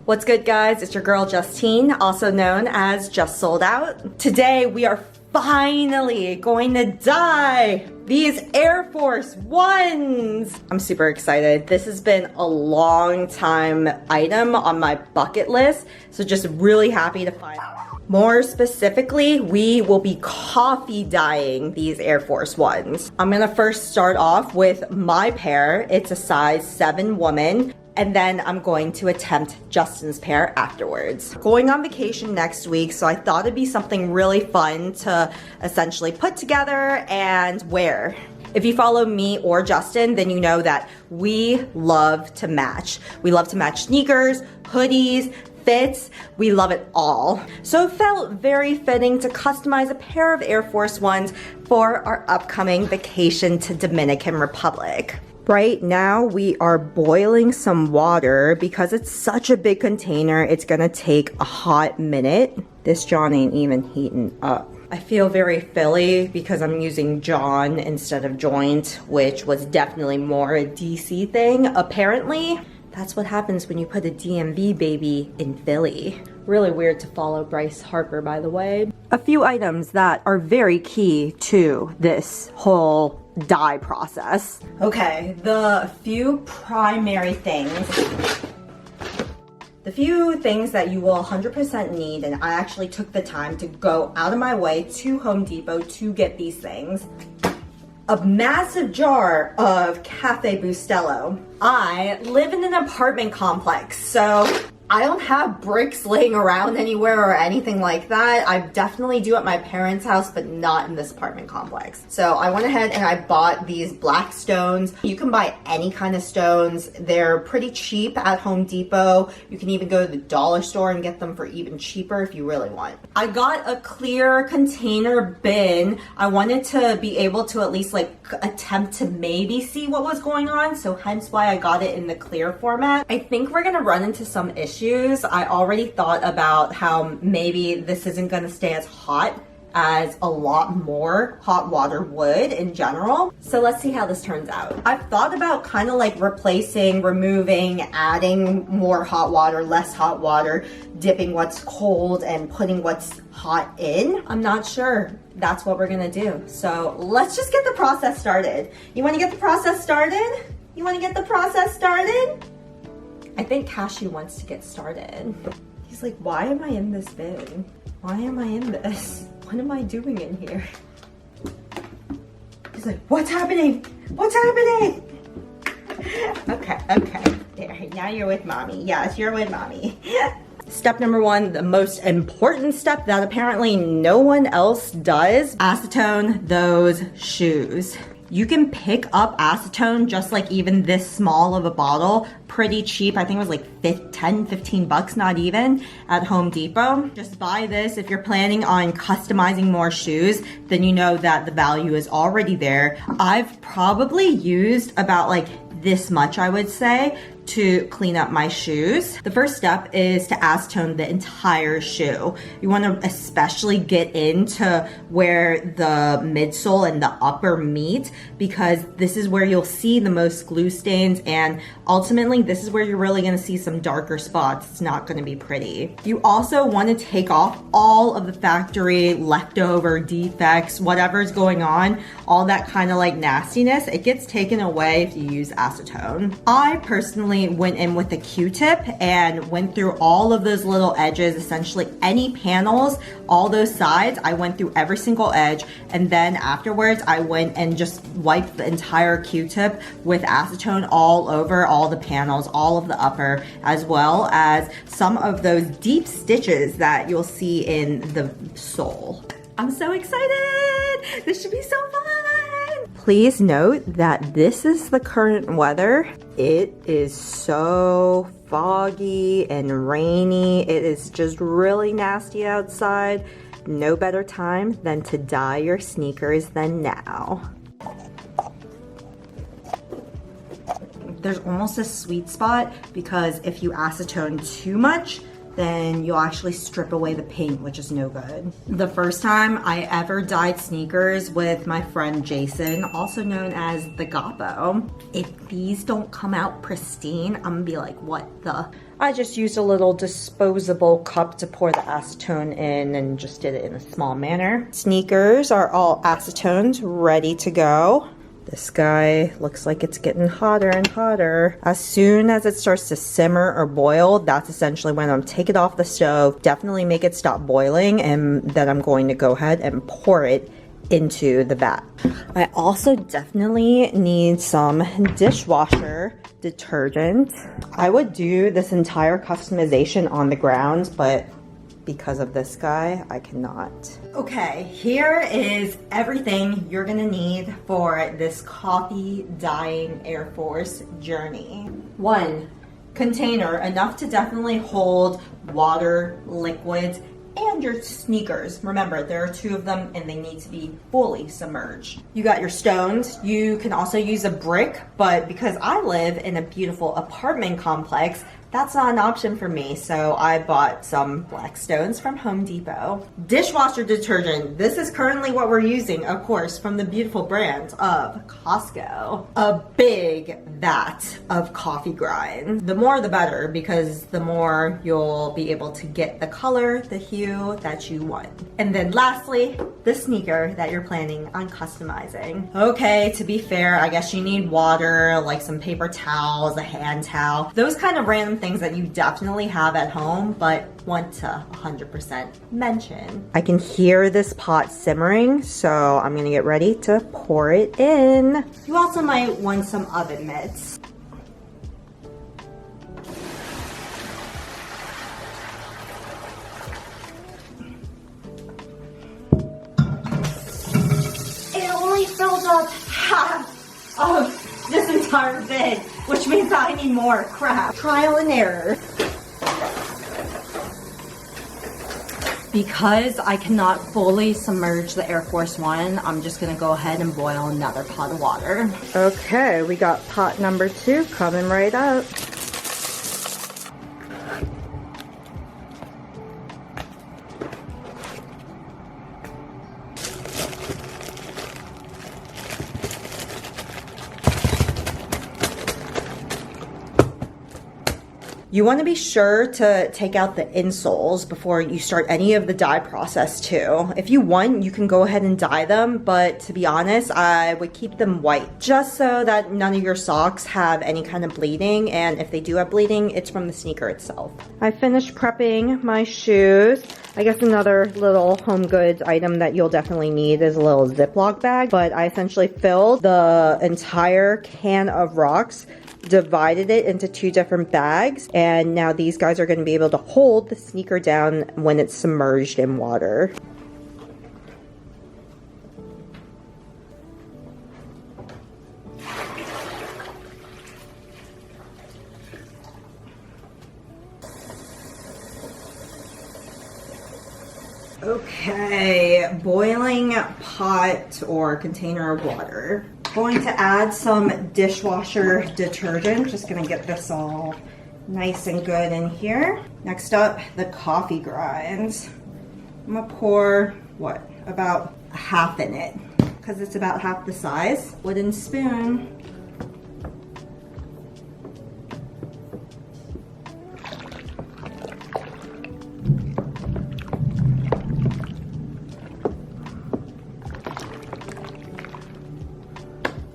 What's good, guys? It's your girl Justine, also known as Just Sold Out. Today we are finally going to dye these Air Force 1s. I'm super excited. This has been a long time item on my bucket list, so just really happy to find out. More specifically, we will be coffee dyeing these Air Force 1s. I'm gonna first start off with my pair. It's a size 7 woman. And then I'm going to attempt Justin's pair afterwards. Going on vacation next week, so I thought it'd be something really fun to essentially put together and wear. If you follow me or Justin, then you know that we love to match. We love to match sneakers, hoodies, fits, we love it all. So it felt very fitting to customize a pair of Air Force 1s for our upcoming vacation to Dominican Republic. Right now, we are boiling some water because it's such a big container. It's gonna take a hot minute. This John ain't even heating up. I feel very Philly because I'm using John instead of joint, which was definitely more a DC thing. Apparently, that's what happens when you put a DMV baby in Philly. Really weird to follow Bryce Harper, by the way. A few items that are very key to this whole dye process. Okay, the few primary things. The few things that you will 100% need, and I actually took the time to go out of my way to Home Depot to get these things. A massive jar of Cafe Bustelo. I live in an apartment complex, so I don't have bricks laying around anywhere or anything like that. I definitely do at my parents' house, but not in this apartment complex. So I went ahead and I bought these black stones. You can buy any kind of stones. They're pretty cheap at Home Depot. You can even go to the dollar store and get them for even cheaper if you really want. I got a clear container bin. I wanted to be able to at least like attempt to maybe see what was going on, so hence why I got it in the clear format. I think we're gonna run into some issues. I already thought about how maybe this isn't gonna stay as hot as a lot more hot water would in general. So let's see how this turns out. I've thought about kind of like replacing, removing, adding more hot water, less hot water, dipping what's cold and putting what's hot in. I'm not sure that's what we're gonna do. So let's just get the process started. You wanna get the process started? You wanna get the process started? I think Cashew wants to get started. He's like, why am I in this bin? Why am I in this? What am I doing in here? He's like, what's happening? What's happening? Okay. There, now you're with mommy. Yes, you're with mommy. Step number 1, the most important step that apparently no one else does, acetone those shoes. You can pick up acetone just like even this small of a bottle, pretty cheap. I think it was like 10, 15 bucks, not even, at Home Depot. Just buy this. If you're planning on customizing more shoes, then you know that the value is already there. I've probably used about like this much, I would say, to clean up my shoes. The first step is to acetone the entire shoe. You want to especially get into where the midsole and the upper meet, because this is where you'll see the most glue stains, and ultimately this is where you're really going to see some darker spots. It's not going to be pretty. You also want to take off all of the factory leftover defects, whatever's going on, all that kind of like nastiness. It gets taken away if you use acetone. I personally went in with a Q-tip and went through all of those little edges, essentially any panels, all those sides. I went through every single edge, and then afterwards I went and just wiped the entire Q-tip with acetone all over all the panels, all of the upper, as well as some of those deep stitches that you'll see in the sole. I'm so excited! This should be so fun! Please note that this is the current weather. It is so foggy and rainy. It is just really nasty outside. No better time than to dye your sneakers than now. There's almost a sweet spot because if you acetone too much, then you'll actually strip away the paint, which is no good. The first time I ever dyed sneakers with my friend Jason, also known as the Goppo, if these don't come out pristine, I'm gonna be like, what the? I just used a little disposable cup to pour the acetone in and just did it in a small manner. Sneakers are all acetones, ready to go. This guy looks like it's getting hotter and hotter. As soon as it starts to simmer or boil, that's essentially when I'm take it off the stove, definitely make it stop boiling, and then I'm going to go ahead and pour it into the vat. I also definitely need some dishwasher detergent. I would do this entire customization on the ground, but because of this guy, I cannot. Okay, here is everything you're gonna need for this coffee dyeing Air Force journey. 1 container, enough to definitely hold water, liquids, and your sneakers. Remember, there are 2 of them and they need to be fully submerged. You got your stones. You can also use a brick, but because I live in a beautiful apartment complex, that's not an option for me, so I bought some black stones from Home Depot. Dishwasher detergent. This is currently what we're using, of course, from the beautiful brand of Costco. A big vat of coffee grind. The more the better, because the more you'll be able to get the color, the hue that you want. And then lastly, the sneaker that you're planning on customizing. Okay, to be fair, I guess you need water, like some paper towels, a hand towel, those kind of random things that you definitely have at home, but want to 100% mention. I can hear this pot simmering, so I'm gonna get ready to pour it in. You also might want some oven mitts. It only filled up half of this entire vid, which means I need more. Crap. Trial and error. Because I cannot fully submerge the Air Force One, I'm just gonna go ahead and boil another pot of water. Okay, we got pot number 2 coming right up. You want to be sure to take out the insoles before you start any of the dye process too. If you want, you can go ahead and dye them, but to be honest, I would keep them white just so that none of your socks have any kind of bleeding, and if they do have bleeding, it's from the sneaker itself. I finished prepping my shoes. I guess another little home goods item that you'll definitely need is a little Ziploc bag, but I essentially filled the entire can of rocks, divided it into 2 different bags, and now these guys are going to be able to hold the sneaker down when it's submerged in water. Okay, boiling pot or container of water. Going to add some dishwasher detergent. Just gonna get this all nice and good in here. Next up, the coffee grinds. I'm gonna pour, what, about half in it, because it's about half the size. Wooden spoon.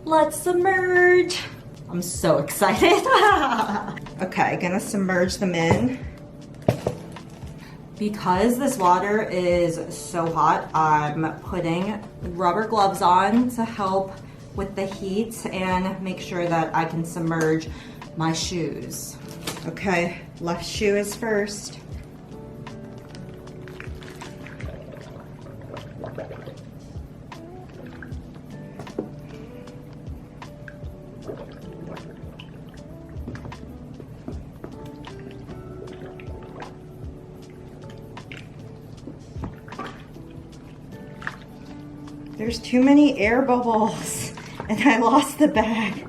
Let's submerge. I'm so excited. Okay, gonna submerge them in. Because this water is so hot, I'm putting rubber gloves on to help with the heat and make sure that I can submerge my shoes. Okay, left shoe is first. There's too many air bubbles and I lost the bag.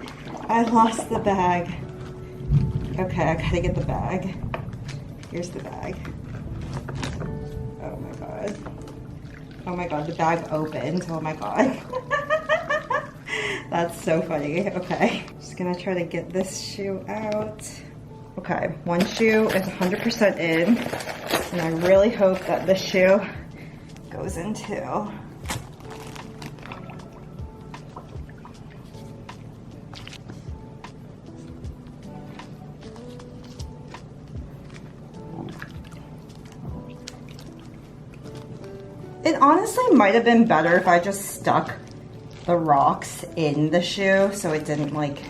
I lost the bag. Okay, I gotta get the bag. Here's the bag. Oh my god. Oh my god, the bag opened. Oh my god. That's so funny. Okay. Just gonna try to get this shoe out. Okay, one shoe is 100% in. And I really hope that this shoe goes in too. It honestly might have been better if I just stuck the rocks in the shoe so it didn't like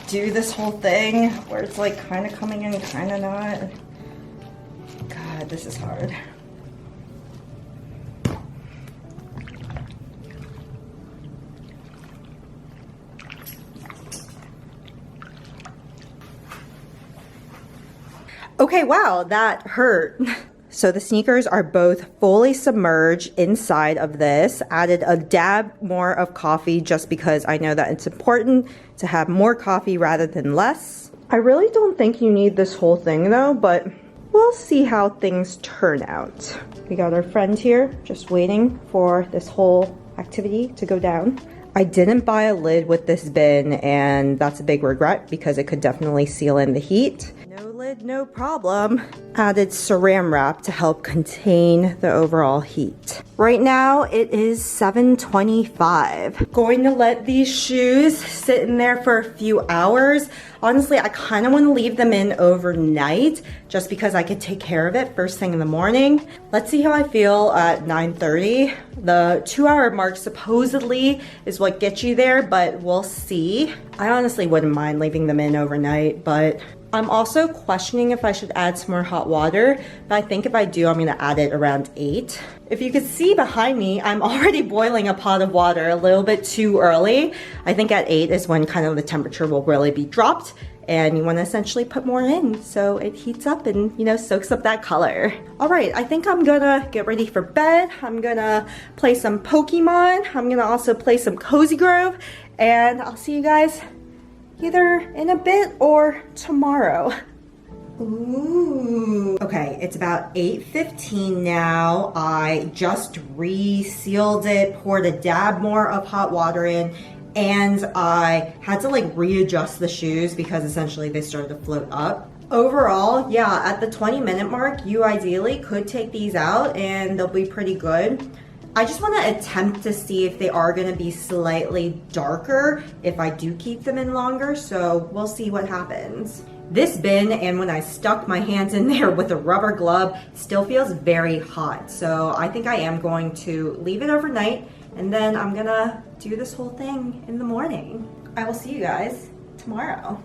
do this whole thing where it's like kind of coming in, kind of not. God, this is hard. Okay, wow, that hurt. So the sneakers are both fully submerged inside of this. Added a dab more of coffee just because I know that it's important to have more coffee rather than less. I really don't think you need this whole thing though, but we'll see how things turn out. We got our friend here just waiting for this whole activity to go down. I didn't buy a lid with this bin, and that's a big regret because it could definitely seal in the heat. No lid, no problem. Added saran wrap to help contain the overall heat. Right now it is 7:25. Going to let these shoes sit in there for a few hours. Honestly, I kind of want to leave them in overnight just because I could take care of it first thing in the morning. Let's see how I feel at 9:30. The 2-hour mark supposedly is what gets you there, but we'll see. I honestly wouldn't mind leaving them in overnight, but I'm also questioning if I should add some more hot water, but I think if I do, I'm gonna add it around 8. If you could see behind me, I'm already boiling a pot of water a little bit too early. I think at 8 is when kind of the temperature will really be dropped, and you wanna essentially put more in so it heats up and, you know, soaks up that color. All right, I think I'm gonna get ready for bed. I'm gonna play some Pokemon. I'm gonna also play some Cozy Grove, and I'll see you guys either in a bit or tomorrow. Ooh. Okay, it's about 8:15 now. I just resealed it, poured a dab more of hot water in, and I had to like readjust the shoes because essentially they started to float up. Overall, yeah, at the 20-minute mark, you ideally could take these out and they'll be pretty good. I just want to attempt to see if they are going to be slightly darker if I do keep them in longer, so we'll see what happens. This bin, and when I stuck my hands in there with a rubber glove, still feels very hot, so I think I am going to leave it overnight, and then I'm gonna do this whole thing in the morning. I will see you guys tomorrow.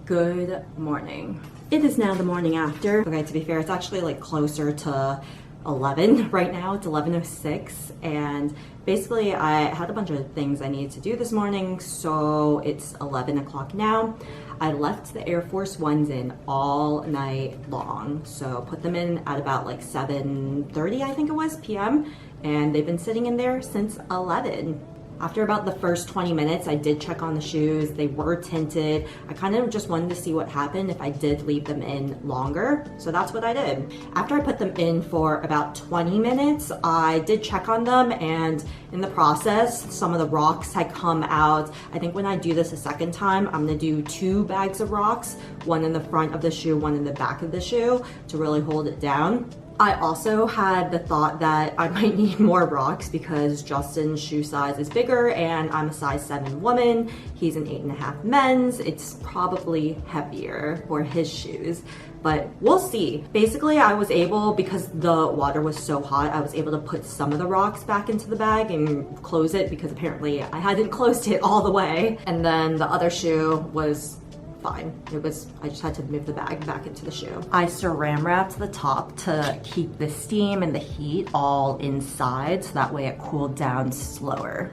Good morning. It is now the morning after. Okay, to be fair, it's actually like closer to 11 right now. It's 11:06, and basically I had a bunch of things I needed to do this morning, so it's 11 o'clock now. I left the Air Force 1s in all night long, so put them in at about like 7:30 I think it was p.m. and they've been sitting in there since 11. After about the first 20 minutes, I did check on the shoes. They were tinted. I kind of just wanted to see what happened if I did leave them in longer. So that's what I did. After I put them in for about 20 minutes, I did check on them, and in the process, some of the rocks had come out. I think when I do this a second time, I'm gonna do 2 bags of rocks, one in the front of the shoe, one in the back of the shoe to really hold it down. I also had the thought that I might need more rocks because Justin's shoe size is bigger and I'm a size 7 woman. He's an 8.5 men's. It's probably heavier for his shoes, but we'll see. Basically, I was able, because the water was so hot, I was able to put some of the rocks back into the bag and close it because apparently I hadn't closed it all the way. And then the other shoe was fine. I just had to move the bag back into the shoe. I saran wrapped the top to keep the steam and the heat all inside, so that way it cooled down slower.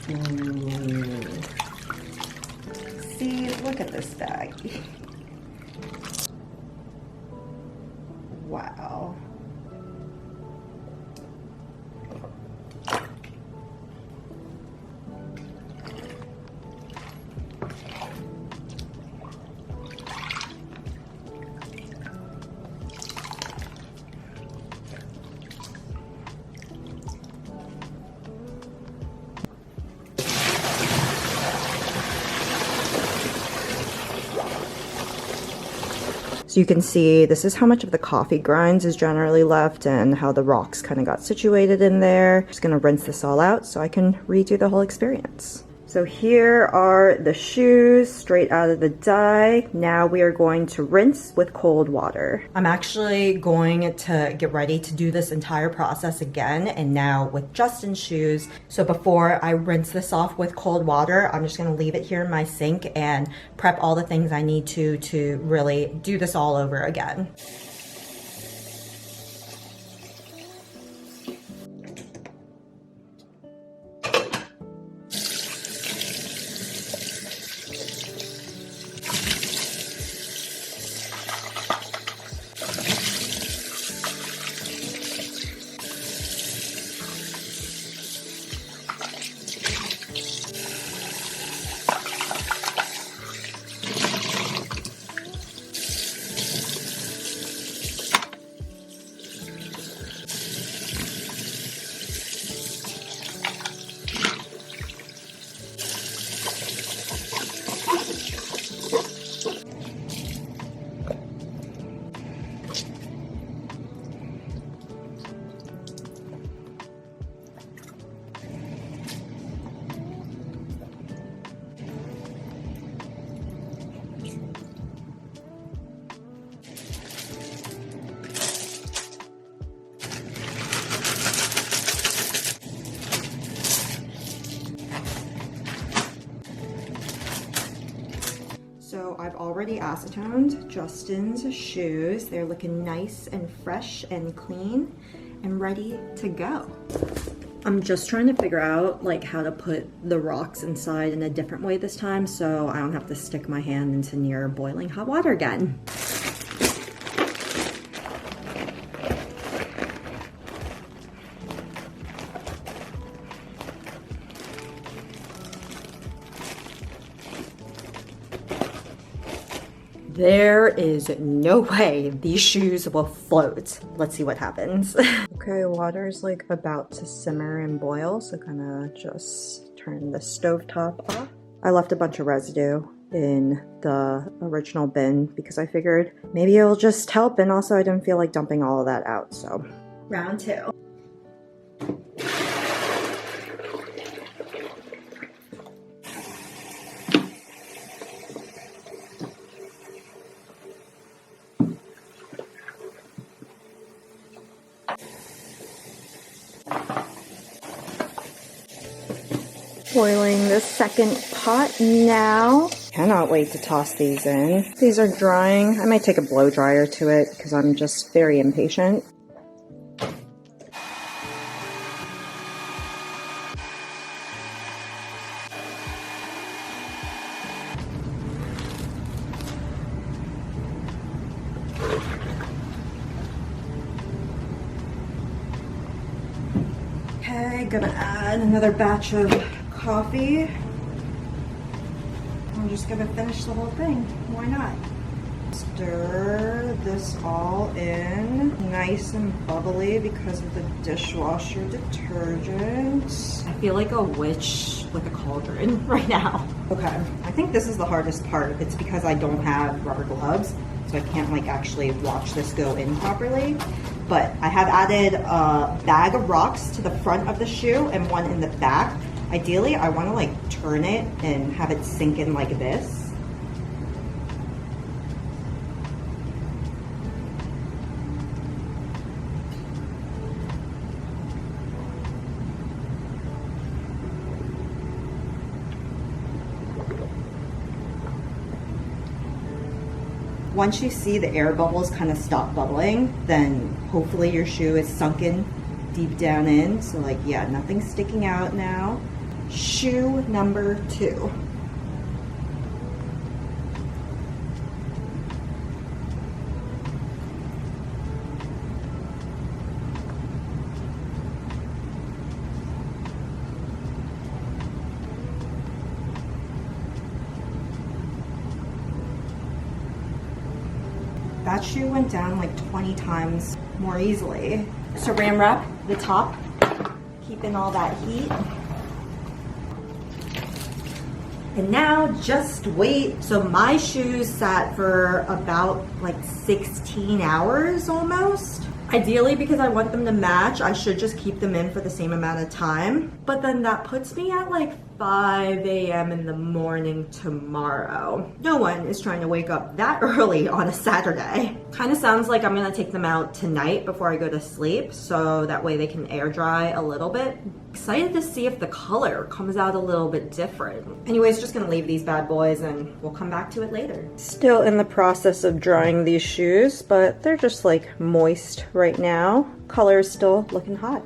Ooh. See, look at this bag. Wow. So you can see this is how much of the coffee grinds is generally left and how the rocks kind of got situated in there. Just gonna rinse this all out so I can redo the whole experience. So here are the shoes straight out of the dye. Now we are going to rinse with cold water. I'm actually going to get ready to do this entire process again, and now with Justin's shoes. So before I rinse this off with cold water, I'm just gonna leave it here in my sink and prep all the things I need to really do this all over again. So I've already acetoned Justin's shoes. They're looking nice and fresh and clean and ready to go. I'm just trying to figure out like how to put the rocks inside in a different way this time so I don't have to stick my hand into near boiling hot water again. There is no way these shoes will float. Let's see what happens. Okay, water's like about to simmer and boil, so gonna just turn the stovetop off. I left a bunch of residue in the original bin because I figured maybe it'll just help, and also I didn't feel like dumping all of that out, so. Round two. Boiling the second pot now. Cannot wait to toss these in. These are drying. I might take a blow dryer to it because I'm just very impatient. Okay, gonna add another batch of coffee. I'm just gonna finish the whole thing. Why not? Stir this all in nice and bubbly because of the dishwasher detergent. I feel like a witch with a cauldron right now. Okay, I think this is the hardest part. It's because I don't have rubber gloves, so I can't like actually watch this go in properly. But I have added a bag of rocks to the front of the shoe and one in the back. Ideally, I want to like turn it and have it sink in like this. Once you see the air bubbles kind of stop bubbling, then hopefully your shoe is sunken deep down in. So like, yeah, nothing's sticking out now. Shoe number 2. That shoe went down like 20 times more easily. Saran wrap the top, keeping all that heat. And now just wait. So my shoes sat for about like 16 hours almost. Ideally, because I want them to match, I should just keep them in for the same amount of time. But then that puts me at like 5 a.m. in the morning tomorrow. No one is trying to wake up that early on a Saturday. Kind of sounds like I'm gonna take them out tonight before I go to sleep, so that way they can air dry a little bit. Excited to see if the color comes out a little bit different. Anyways, just gonna leave these bad boys and we'll come back to it later. Still in the process of drying these shoes, but they're just like moist right now. Color is still looking hot.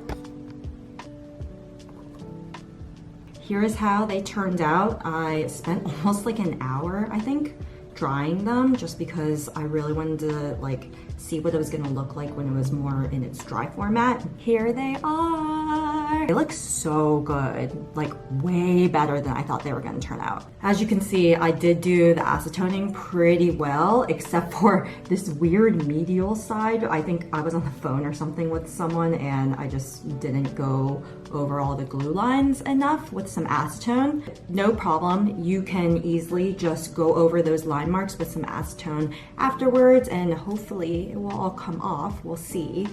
Here is how they turned out. I spent almost like an hour, I think, drying them just because I really wanted to like see what it was gonna look like when it was more in its dry format. Here they are. They look so good, like way better than I thought they were gonna turn out. As you can see, I did do the acetoning pretty well, except for this weird medial side. I think I was on the phone or something with someone and I just didn't go over all the glue lines enough with some acetone. No problem, you can easily just go over those line marks with some acetone afterwards and hopefully it will all come off, we'll see.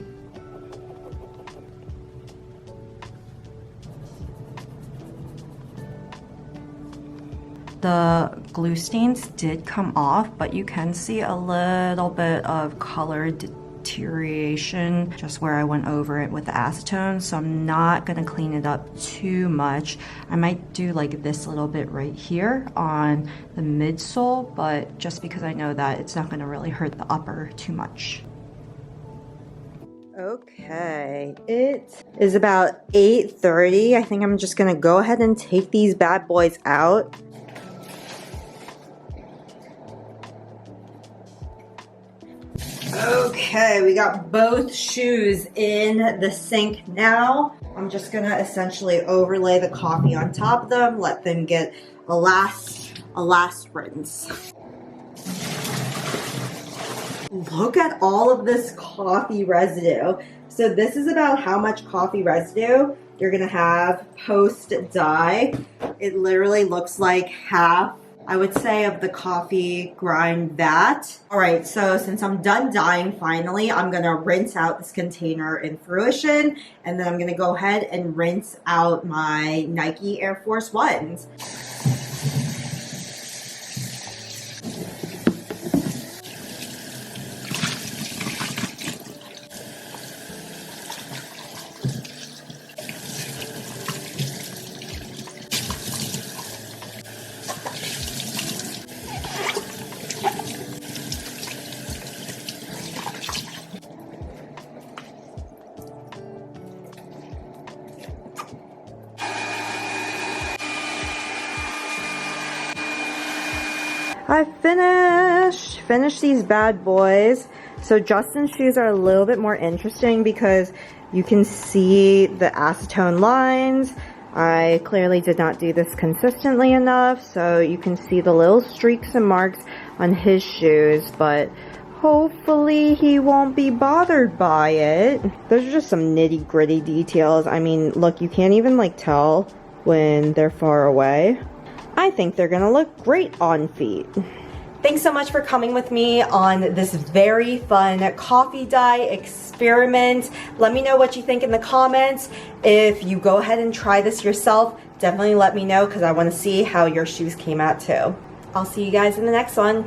The glue stains did come off, but you can see a little bit of color deterioration just where I went over it with the acetone, so I'm not gonna clean it up too much. I might do like this little bit right here on the midsole, but just because I know that it's not gonna really hurt the upper too much. Okay, it is about 8:30. I think I'm just gonna go ahead and take these bad boys out. Okay, we got both shoes in the sink now. I'm just gonna essentially overlay the coffee on top of them, let them get a last rinse. Look at all of this coffee residue. So this is about how much coffee residue you're gonna have post dye. It literally looks like half, I would say, of the coffee grind vat. All right, so since I'm done dyeing finally, I'm gonna rinse out this container in Fruition, and then I'm gonna go ahead and rinse out my Nike Air Force 1s. I finished these bad boys. So Justin's shoes are a little bit more interesting because you can see the acetone lines. I clearly did not do this consistently enough, so you can see the little streaks and marks on his shoes, but hopefully he won't be bothered by it. Those are just some nitty gritty details. I mean, look, you can't even like tell when they're far away. I think they're gonna look great on feet. Thanks so much for coming with me on this very fun coffee dye experiment. Let me know what you think in the comments. If you go ahead and try this yourself, definitely let me know because I want to see how your shoes came out too. I'll see you guys in the next one.